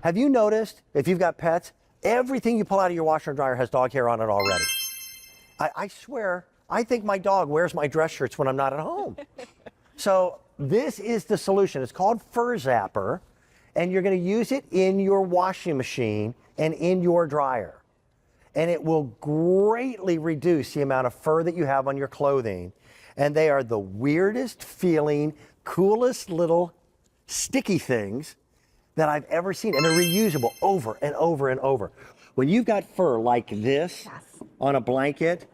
Have you noticed, if you've got pets, everything you pull out of your washer and dryer has dog hair on it already? I swear, I think my dog wears my dress shirts when I'm not at home. So this is the solution. It's called FurZapper, and you're going to use it in your washing machine and in your dryer. And it will greatly reduce the amount of fur that you have on your clothing. And they are the weirdest feeling, coolest little sticky things that I've ever seen. And they're reusable over and over and over. When you've got fur like this on a blanket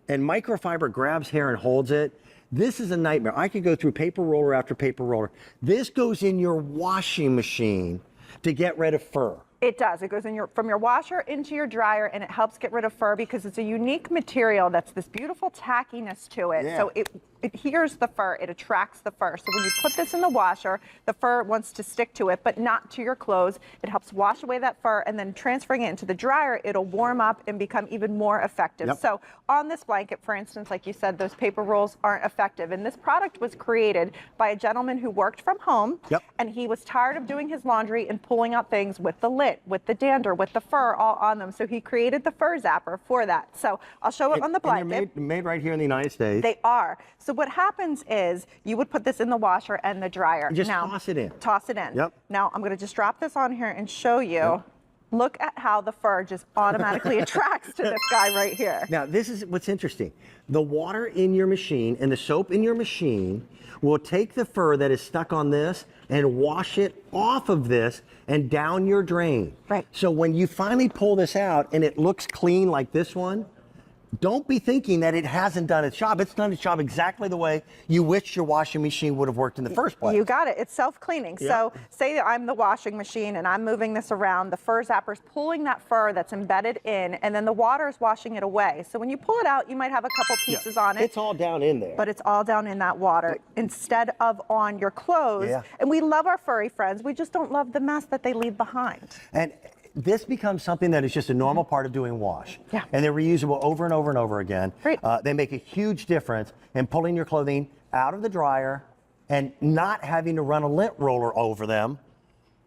and microfiber grabs hair and holds it, this is a nightmare. I could go through paper roller after paper roller. This goes in your washing machine to get rid of fur. It does. It goes in from your washer into your dryer, and it helps get rid of fur because it's a unique material that's this beautiful tackiness to it. Yeah. So it adheres the fur, it attracts the fur. So when you put this in the washer, the fur wants to stick to it, but not to your clothes. It helps wash away that fur, and then transferring it into the dryer, it'll warm up and become even more effective. Yep. So on this blanket, for instance, like you said, those paper rolls aren't effective. And this product was created by a gentleman who worked from home, and he was tired of doing his laundry and pulling out things with the lint, with the dander, with the fur all on them. So he created the FurZapper for that. So I'll show it on the blanket. And they're made right here in the United States. They are. So what happens is you would put this in the washer and the dryer. Just toss it in. Toss it in. Yep. Now I'm going to just drop this on here and show you. Yep. Look at how the fur just automatically attracts to this guy right here. Now, this is what's interesting. The water in your machine and the soap in your machine will take the fur that is stuck on this and wash it off of this and down your drain. Right. So when you finally pull this out and it looks clean like this one, don't be thinking that it hasn't done its job. It's done its job exactly the way you wish your washing machine would have worked in the first place. You got it. It's self-cleaning. Yep. So say that I'm the washing machine and I'm moving this around. The FurZapper's pulling that fur that's embedded in, and then the water is washing it away. So when you pull it out, you might have a couple pieces on it. It's all down in there. But it's all down in that water instead of on your clothes. Yeah. And we love our furry friends. We just don't love the mess that they leave behind. And this becomes something that is just a normal part of doing wash. Yeah. And they're reusable over and over and over again. Great. They make a huge difference in pulling your clothing out of the dryer and not having to run a lint roller over them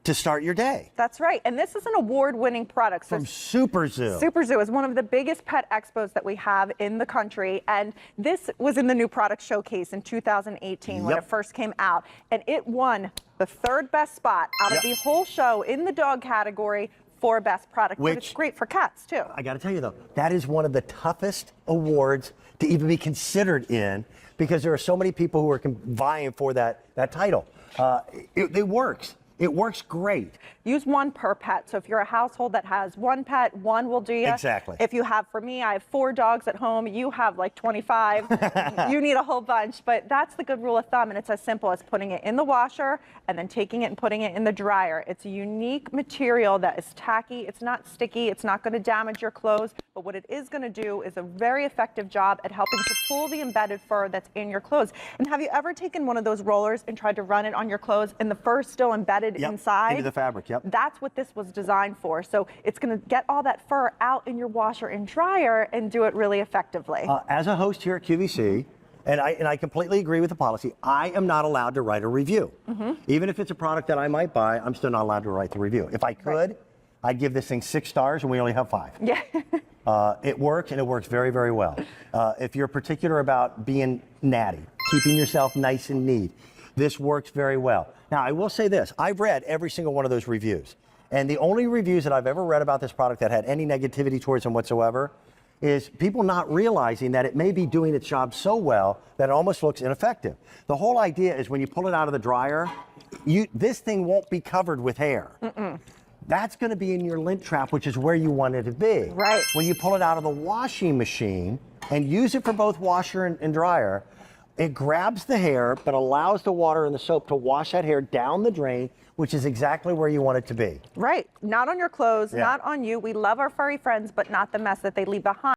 to start your day. That's right. And this is an award-winning product. From SuperZoo. SuperZoo is one of the biggest pet expos that we have in the country. And this was in the new product showcase in 2018 when it first came out. And it won the third best spot out of the whole show in the dog category for best product. But it's great for cats too. I got to tell you though, that is one of the toughest awards to even be considered in, because there are so many people who are vying for that title. It works. It works great. Use one per pet. So if you're a household that has one pet, one will do you. Exactly. If you have, for me, I have 4 dogs at home. You have like 25. You need a whole bunch. But that's the good rule of thumb. And it's as simple as putting it in the washer and then taking it and putting it in the dryer. It's a unique material that is tacky. It's not sticky. It's not going to damage your clothes. But what it is going to do is a very effective job at helping to pull the embedded fur that's in your clothes. And have you ever taken one of those rollers and tried to run it on your clothes and the fur's still embedded inside? Into the fabric, That's what this was designed for. So it's going to get all that fur out in your washer and dryer and do it really effectively. As a host here at QVC, and I completely agree with the policy, I am not allowed to write a review. Even if it's a product that I might buy, I'm still not allowed to write the review. If I could, I'd give this thing 6 stars, and we only have 5. Yeah. It works, and it works very, very well. If you're particular about being natty, keeping yourself nice and neat, this works very well. Now, I will say this. I've read every single one of those reviews. And the only reviews that I've ever read about this product that had any negativity towards them whatsoever is people not realizing that it may be doing its job so well that it almost looks ineffective. The whole idea is when you pull it out of the dryer, this thing won't be covered with hair. That's going to be in your lint trap, which is where you want it to be. Right. When you pull it out of the washing machine and use it for both washer and dryer, it grabs the hair, but allows the water and the soap to wash that hair down the drain, which is exactly where you want it to be. Right. Not on your clothes, not on you. We love our furry friends, but not the mess that they leave behind.